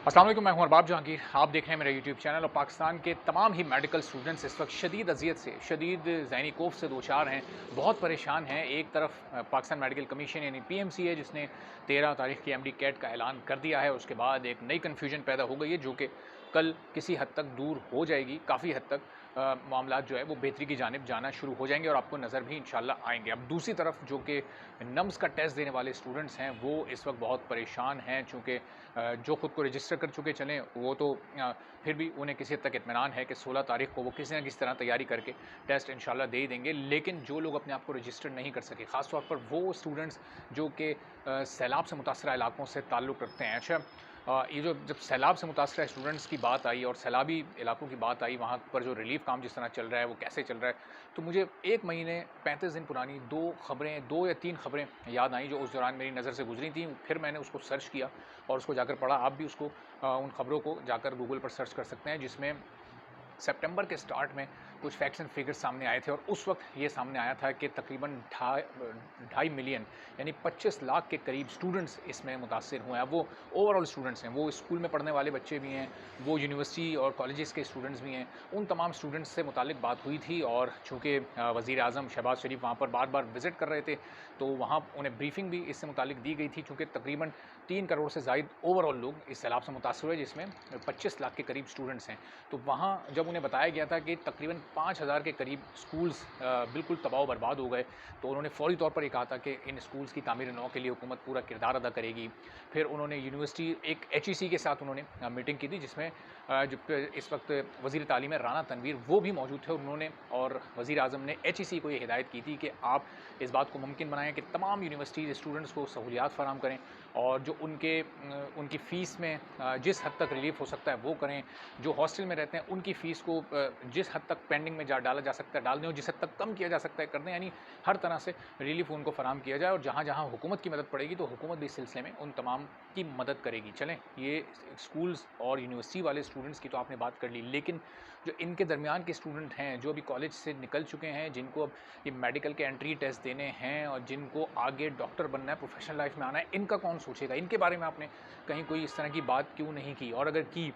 अस्सलाम वालेकुम, मैं हूं अरबाब जहांगीर। आप देख रहे हैं मेरा यूट्यूब चैनल। और पाकिस्तान के तमाम ही मेडिकल स्टूडेंट्स इस वक्त शदीद अजियत से, शदीद ज़हनी खौफ से दो चार हैं, बहुत परेशान हैं। एक तरफ पाकिस्तान मेडिकल कमीशन यानी पीएमसी है, जिसने 13 तारीख की एमडी कैट का ऐलान कर दिया है। उसके बाद एक नई कन्फ्यूजन पैदा हो गई है, जो कि कल किसी हद तक दूर हो जाएगी। काफ़ी हद तक मामलात जो है वो बेहतरी की जानिब जाना शुरू हो जाएंगे और आपको नज़र भी इंशाल्लाह आएंगे। अब दूसरी तरफ जो कि नम्स का टेस्ट देने वाले स्टूडेंट्स हैं, वो इस वक्त बहुत परेशान हैं, चूँकि जो खुद को रजिस्टर कर चुके चलें वो तो फिर भी उन्हें किसी हद तक इत्मीनान है कि 16 तारीख को वो किसी न किसी तरह तैयारी करके टेस्ट इंशाल्लाह दे ही देंगे। लेकिन जो लोग अपने आप को रजिस्टर नहीं कर सके, ख़ास तौर पर वो स्टूडेंट्स जो कि सैलाब से मुतासरा इलाकों से ताल्लुक़ रखते हैं। अच्छा, ये जो जब सैलाब से मुतासरा स्टूडेंट्स की बात आई और सैलाबी इलाकों की बात आई, वहाँ पर जो रिलीफ़ काम जिस तरह चल रहा है वो कैसे चल रहा है, तो मुझे 1 महीने 35 दिन पुरानी 2 या 3 खबरें याद आई जो उस दौरान मेरी नज़र से गुजरी थी। फिर मैंने उसको सर्च किया और उसको जाकर पढ़ा। आप भी उसको उन खबरों को जाकर गूगल पर सर्च कर सकते हैं, जिसमें सितंबर के स्टार्ट में कुछ फैक्ट्स एंड फिगर्स सामने आए थे। और उस वक्त ये सामने आया था कि तकरीबन ढाई मिलियन यानी 25 लाख के करीब स्टूडेंट्स इसमें मुतासिर हुए हैं। वो ओवरऑल स्टूडेंट्स हैं, वो स्कूल में पढ़ने वाले बच्चे भी हैं, वो यूनिवर्सिटी और कॉलेजेस के स्टूडेंट्स भी हैं। उन तमाम स्टूडेंट्स से मुतालिक बात हुई थी और चूँकि वज़ीर आज़म शहबाज शरीफ वहाँ पर बार बार विज़िट कर रहे थे, तो वहाँ उन्हें ब्रीफिंग भी इससे मुतालिक दी गई थी। चूँकि तकरीबन 3 करोड़ से ज़ायद ओवरऑल लोग इस सैलाब से मुतासर हुए, जिसमें 25 लाख के करीब स्टूडेंट्स हैं। तो वहाँ जब उन्हें बताया गया था कि तकरीबन 5,000 के करीब स्कूल्स बिल्कुल तबाह बर्बाद हो गए, तो उन्होंने फ़ौरी तौर पर ये कहा था कि इन स्कूल्स की तामीर नौ के लिए हुकूमत पूरा किरदार अदा करेगी। फिर उन्होंने यूनिवर्सिटी एक एचईसी के साथ उन्होंने मीटिंग की थी, जिसमें जो इस वक्त वज़ीर तालीम है राना तनवीर, वो भी मौजूद थे। उन्होंने और वज़ीर आज़म ने एचईसी को ये हिदायत की थी कि आप इस बात को मुमकिन बनाएँ कि तमाम यूनिवर्सिटीज़ स्टूडेंट्स को सहूलियात फ़राहम करें और जो उनकी फ़ीस में जिस हद तक रिलीफ़ हो सकता है वो करें। जो हॉस्टल में रहते हैं उनकी फ़ीस को जिस हद तक पेंडिंग में डाला जा सकता है डाल दें, और जिस हद तक कम किया जा सकता है कर दें। यानी हर तरह से रिलीफ़ उनको फ़राहम किया जाए और जहाँ जहाँ हुकूमत की मदद पड़ेगी तो हुकूमत भी इस सिलसिले में उन तमाम की मदद करेगी। चलें, ये स्कूल्स और यूनिवर्सिटी वाले स्टूडेंट्स की तो आपने बात कर ली, लेकिन जो इनके दरमियान के स्टूडेंट हैं, जो अभी कॉलेज से निकल चुके हैं, जिनको अब ये मेडिकल के एंट्री टेस्ट देने हैं और जिनको आगे डॉक्टर बनना है, प्रोफेशनल लाइफ में आना है, इनका कौन सोचेगा? इनके बारे में आपने कहीं कोई इस तरह की बात क्यों नहीं की? और अगर की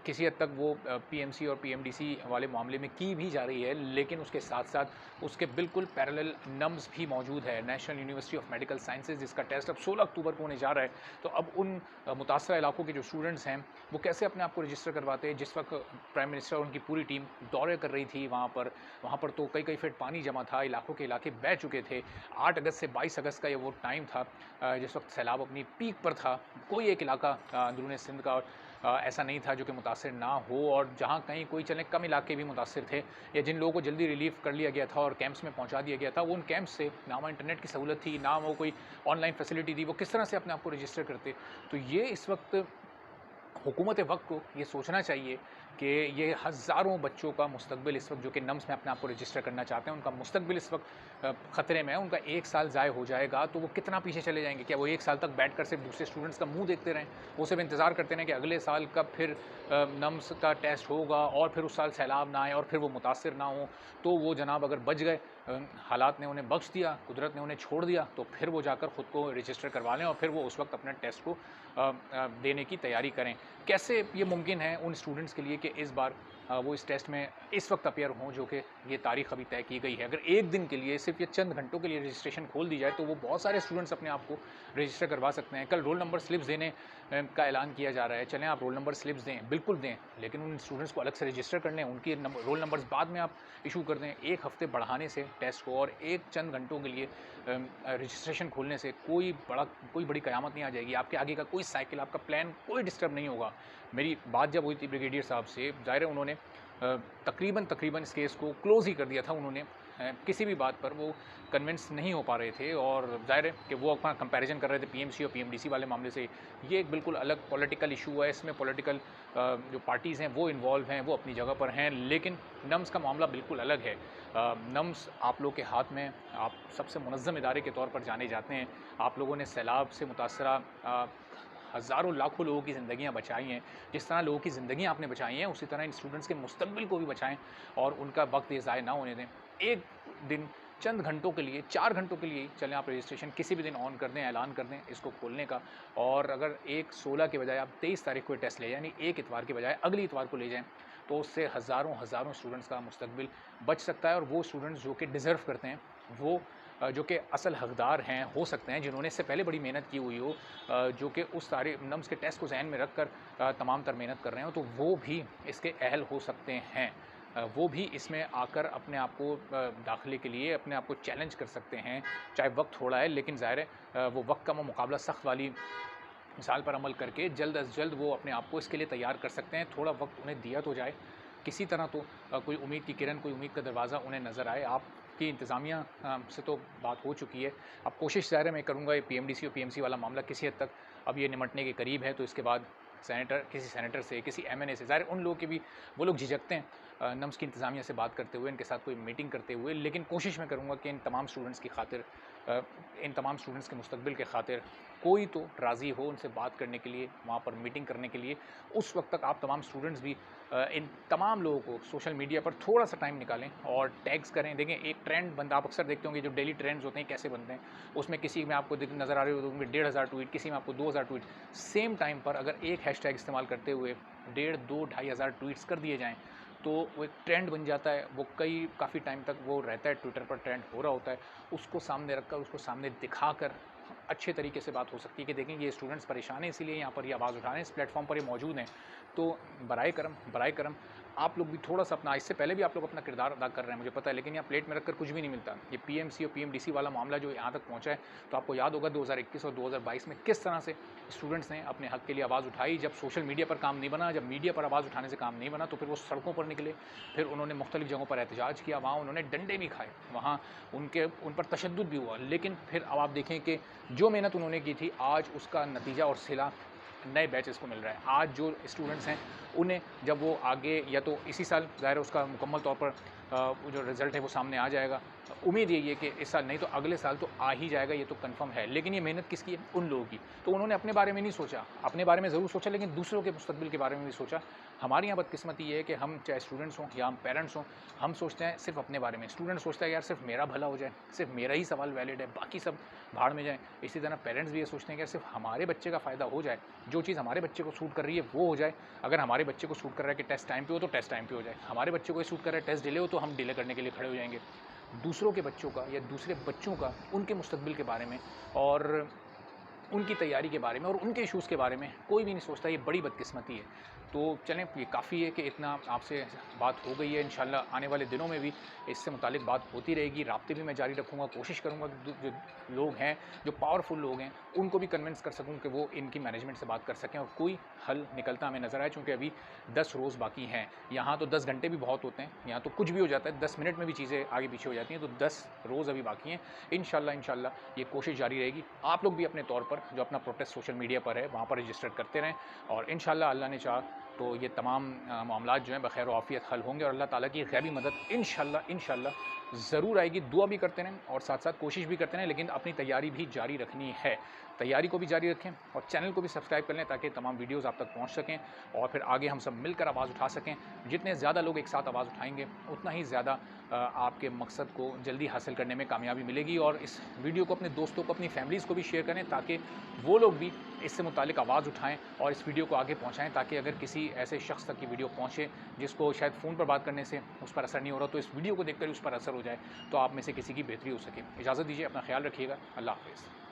किसी हद तक वो पीएमसी और पीएमडीसी वाले मामले में की भी जा रही है, लेकिन उसके साथ-साथ उसके बिल्कुल पैरेलल नम्स भी मौजूद है। National university of medical sciences, जिसका टेस्ट अब 16 अक्टूबर को होने जा रहा है। तो अब उन मुतासरा इलाकों के जो स्टूडेंट्स हैं, वो कैसे अपने आप को रजिस्टर करवाते हैं? जिस वक्त प्राइम मिनिस्टर और उनकी पूरी टीम दौरे कर रही थी वहाँ पर तो कई-कई फीट पानी जमा था, इलाकों के इलाके बह चुके थे। 8 अगस्त से 22 अगस्त का ये वो टाइम था जिस वक्त सैलाब अपनी पीक पर था। कोई एक इलाका अंदरूनी सिंध का ऐसा नहीं था जो कि मुतासिर ना हो, और जहाँ कहीं कोई चले कम इलाके भी मुतासिर थे, या जिन लोगों को जल्दी रिलीफ़ कर लिया गया था और कैंप्स में पहुँचा दिया गया था, वो उन कैंप्स से ना वहाँ इंटरनेट की सहूलत थी, ना वो कोई ऑनलाइन फैसिलिटी थी, वो किस तरह से अपने आप को रजिस्टर करते। तो ये इस वक्त हुकूमत वक्त को ये सोचना चाहिए कि ये हज़ारों बच्चों का मुस्तकबिल इस वक्त जो कि नम्स में अपने आप को रजिस्टर करना चाहते हैं, उनका मुस्तकबिल इस वक्त ख़तरे में है। उनका 1 साल ज़ाय हो जाएगा तो वो कितना पीछे चले जाएंगे? क्या वो 1 साल तक बैठ कर सिर्फ दूसरे स्टूडेंट्स का मुंह देखते रहें? वो सिर्फ इंतज़ार करते रहें कि अगले साल कब फिर नम्स का टेस्ट होगा और फिर उस साल सैलाब ना आए और फिर वो मुतासर ना हो? तो वो जनाब अगर बच गए, हालात ने उन्हें बख्श दिया, कुदरत ने उन्हें छोड़ दिया, तो फिर वो जाकर ख़ुद को रजिस्टर करवा लें और फिर वो उस वक्त अपने टेस्ट को देने की तैयारी करें। कैसे ये मुमकिन है उन स्टूडेंट्स के लिए कि इस बार वो इस टेस्ट में इस वक्त अपीयर हों, जो कि ये तारीख अभी तय की गई है? अगर एक दिन के लिए सिर्फ ये चंद घंटों के लिए रजिस्ट्रेशन खोल दी जाए तो वो बहुत सारे स्टूडेंट्स अपने आप को रजिस्टर करवा सकते हैं। कल रोल नंबर स्लिप्स देने का ऐलान किया जा रहा है। चलें, आप रोल नंबर स्लिप्स दें, बिल्कुल दें, लेकिन उन स्टूडेंट्स को अलग से रजिस्टर कर लें, उनकी रोल नंबर्स बाद में आप इशू कर दें। 1 हफ्ते बढ़ाने से टेस्ट को और एक चंद घंटों के लिए रजिस्ट्रेशन खोलने से कोई बड़ी क़यामत नहीं आ जाएगी। आपके आगे का कोई साइकिल, आपका प्लान कोई डिस्टर्ब नहीं होगा। मेरी बात जब हुई थी ब्रिगेडियर साहब से, ज़ाहिर है उन्होंने तकरीबन इस केस को क्लोज़ ही कर दिया था। उन्होंने किसी भी बात पर वो कन्विंस नहीं हो पा रहे थे और ज़ाहिर है कि वो अपना कंपैरिजन कर रहे थे पीएमसी और पीएमडीसी वाले मामले से। ये एक बिल्कुल अलग पॉलिटिकल इशू है, इसमें पॉलिटिकल जो पार्टीज़ हैं वो इन्वॉल्व हैं, वो अपनी जगह पर हैं, लेकिन नम्स का मामला बिल्कुल अलग है। नम्स आप लोग के हाथ में, आप सबसे मुनज़्ज़म इदारे के तौर पर जाने जाते हैं। आप लोगों ने सैलाब से मुतासरा हज़ारों लाखों लोगों की ज़िंदगियाँ बचाई हैं। जिस तरह लोगों की ज़िंदगियाँ आपने बचाई हैं, उसी तरह इन स्टूडेंट्स के मुस्तकबिल को भी बचाएँ और उनका वक्त ये ज़ाय ना होने दें। एक दिन चंद घंटों के लिए, 4 घंटों के लिए चलें आप रजिस्ट्रेशन किसी भी दिन ऑन कर दें, ऐलान कर दें इसको खोलने का। और अगर 1/16 के बजाय आप 23 तारीख को टेस्ट ले जाएँ, यानी एक इतवार के बजाय अगली इतवार को ले जाएँ, तो उससे हज़ारों स्टूडेंट्स का मुस्तकबिल बच सकता है। और वो स्टूडेंट्स जो कि डिज़र्व करते हैं, वो जो कि असल हकदार हैं, हो सकते हैं जिन्होंने इससे पहले बड़ी मेहनत की हुई हो, जो कि उस सारे नम्स के टेस्ट को ज़हन में रख कर तमाम तर मेहनत कर रहे हो, तो वो भी इसके अहल हो सकते हैं। वो भी इसमें आकर अपने आप को दाखिले के लिए अपने आप को चैलेंज कर सकते हैं। चाहे वक्त थोड़ा है, लेकिन ज़ाहिर है वो वक्त का वो मुकाबला सख्त वाली मिसाल पर अमल करके जल्द अज़ जल्द वो अपने आप को इसके लिए तैयार कर सकते हैं। थोड़ा वक्त उन्हें दिया तो जाए, किसी तरह तो कोई उम्मीद की किरण, कोई उम्मीद का दरवाज़ा उन्हें नज़र आए। आपकी इंतज़ामिया से तो बात हो चुकी है। अब कोशिश ज़ाहिर है मैं करूँगा, ये पीएमडीसी और पीएमसी वाला मामला किसी हद तक अब ये निमटने के करीब है, तो इसके बाद किसी सेनेटर से, किसी एमएनए से, ज़ाहिर उन लोगों के भी, वो लोग झिझकते हैं नम्स की इंतज़ामिया से बात करते हुए, इनके साथ कोई मीटिंग करते हुए। लेकिन कोशिश मैं करूँगा कि इन तमाम स्टूडेंट्स की खातिर, इन तमाम स्टूडेंट्स के मुस्तकबिल के खातिर कोई तो राज़ी हो उनसे बात करने के लिए, वहाँ पर मीटिंग करने के लिए। उस वक्त तक आप तमाम स्टूडेंट्स भी इन तमाम लोगों को सोशल मीडिया पर थोड़ा सा टाइम निकालें और टैग्स करें। देखें, एक ट्रेंड बनता, आप अक्सर देखते होंगे जो डेली ट्रेंड्स होते हैं कैसे बनते हैं, उसमें किसी में आपको नज़र आ रहे होंगे 1500 ट्वीट, किसी में आपको 2000 ट्वीट। सेम टाइम पर अगर एक हैशटैग इस्तेमाल करते हुए 1.5, 2, 2500 ट्वीट्स कर दिए जाएँ, तो वो एक ट्रेंड बन जाता है। वो काफ़ी टाइम तक वो रहता है, ट्विटर पर ट्रेंड हो रहा होता है। उसको सामने रखकर, उसको सामने दिखाकर अच्छे तरीके से बात हो सकती है कि देखें, ये स्टूडेंट्स परेशान हैं, इसीलिए यहाँ पर ये आवाज़ उठा रहे हैं, इस प्लेटफॉर्म पर ये मौजूद हैं। तो बराए करम आप लोग भी थोड़ा सा अपना, इससे पहले भी आप लोग अपना किरदार अदा कर रहे हैं, मुझे पता है, लेकिन यहाँ प्लेट में रखकर कुछ भी नहीं मिलता। ये पीएमसी और पीएमडीसी वाला मामला जो यहाँ तक पहुँचा है, तो आपको याद होगा 2021 और 2022 में किस तरह से स्टूडेंट्स ने अपने हक़ के लिए आवाज़ उठाई। जब सोशल मीडिया पर काम नहीं बना, जब मीडिया पर आवाज़ उठाने से काम नहीं बना, तो फिर वो सड़कों पर निकले, फिर उन्होंने मुख्तलिफ़ जगहों पर एहतजाज किया, वहाँ उन्होंने डंडे भी खाए, वहाँ उन पर तशद्दुद भी हुआ। लेकिन फिर अब आप देखें कि जो मेहनत उन्होंने की थी, आज उसका नतीजा और सिला नए बैचेस को मिल रहा है। आज जो स्टूडेंट्स हैं, उन्हें जब वो आगे, या तो इसी साल ज़ाहिर है उसका मुकम्मल तौर पर जो रिज़ल्ट है वो सामने आ जाएगा। उम्मीद यही है कि इस साल नहीं तो अगले साल तो आ ही जाएगा, ये तो कंफर्म है। लेकिन ये मेहनत किसकी है? उन लोगों की। तो उन्होंने अपने बारे में नहीं सोचा, अपने बारे में ज़रूर सोचा, लेकिन दूसरों के मुस्तकबिल के बारे में भी सोचा। हमारी यहाँ बदकिस्मती ये है कि हम, चाहे स्टूडेंट्स हों या हम पेरेंट्स हों, हम सोचते हैं सिर्फ अपने बारे में। स्टूडेंट सोचता है यार सिर्फ मेरा भला हो जाए, सिर्फ मेरा ही सवाल वैलिड है, बाकी सब भाड़ में जाए। इसी तरह पेरेंट्स भी ये सोचते हैं कि सिर्फ हमारे बच्चे का फ़ायदा हो जाए, जो चीज़ हमारे बच्चे को सूट कर रही है वो हो जाए। अगर हमारे बच्चे को सूट कर रहा है कि टेस्ट टाइम पे हो, तो टेस्ट टाइम पे हो जाए। हमारे बच्चे को ये सूट कर रहा है टेस्ट डिले हो, तो हम डिले करने के लिए खड़े हो जाएंगे। दूसरों के बच्चों का या दूसरे बच्चों का, उनके मुस्तकबिल के बारे में और उनकी तैयारी के बारे में और उनके इशूज़ के बारे में कोई भी नहीं सोचता। ये बड़ी बदकिस्मती है। तो चलें, ये काफ़ी है कि इतना आपसे बात हो गई है। इंशाल्लाह आने वाले दिनों में भी इससे मुतालिक बात होती रहेगी। राब्ते भी मैं जारी रखूँगा, कोशिश करूँगा कि जो लोग हैं, जो पावरफुल लोग हैं, उनको भी कन्विंस कर सकूँ कि वो इनकी मैनेजमेंट से बात कर सकें और कोई हल निकलता हमें नज़र आए। चूँकि अभी 10 रोज़ बाकी हैं। यहाँ तो 10 घंटे भी बहुत होते हैं, यहाँ तो कुछ भी हो जाता है, 10 मिनट में भी चीज़ें आगे पीछे हो जाती हैं। तो 10 रोज़ अभी बाकी हैं। इंशाल्लाह ये कोशिश जारी रहेगी। आप लोग भी अपने तौर पर जो अपना प्रोटेस्ट सोशल मीडिया पर है, वहाँ पर रजिस्टर करते रहें और इंशाल्लाह अल्लाह ने चाहा तो ये तमाम मामलात जो हैं बख़ैर आफ़ियत हल होंगे और अल्लाह ताला की ग़ैबी मदद इंशाल्लाह ज़रूर आएगी। दुआ भी करते रहें और साथ साथ कोशिश भी करते रहें, लेकिन अपनी तैयारी भी जारी रखनी है। तैयारी को भी जारी रखें और चैनल को भी सब्सक्राइब कर लें, ताकि तमाम वीडियोज़ आप तक पहुँच सकें और फिर आगे हम सब मिलकर आवाज़ उठा सकें। जितने ज़्यादा लोग एक साथ आवाज़ उठाएँगे, उतना ही ज़्यादा आपके मकसद को जल्दी हासिल करने में कामयाबी मिलेगी। और इस वीडियो को अपने दोस्तों को, अपनी फैमिलीज़ को भी शेयर करें, ताकि वो लोग भी इससे मुतालिक आवाज़ उठाएँ और इस वीडियो को आगे पहुँचाएँ, ताकि अगर किसी ऐसे शख्स तक की वीडियो पहुँचे जिसको शायद फ़ोन पर बात करने से उस पर असर नहीं हो रहा, तो इस वीडियो को देखकर उस पर असर हो जाए, तो आप में से किसी की बेहतरी हो सके। इजाज़त दीजिए, अपना ख्याल रखिएगा। अल्लाह हाफ़िज़।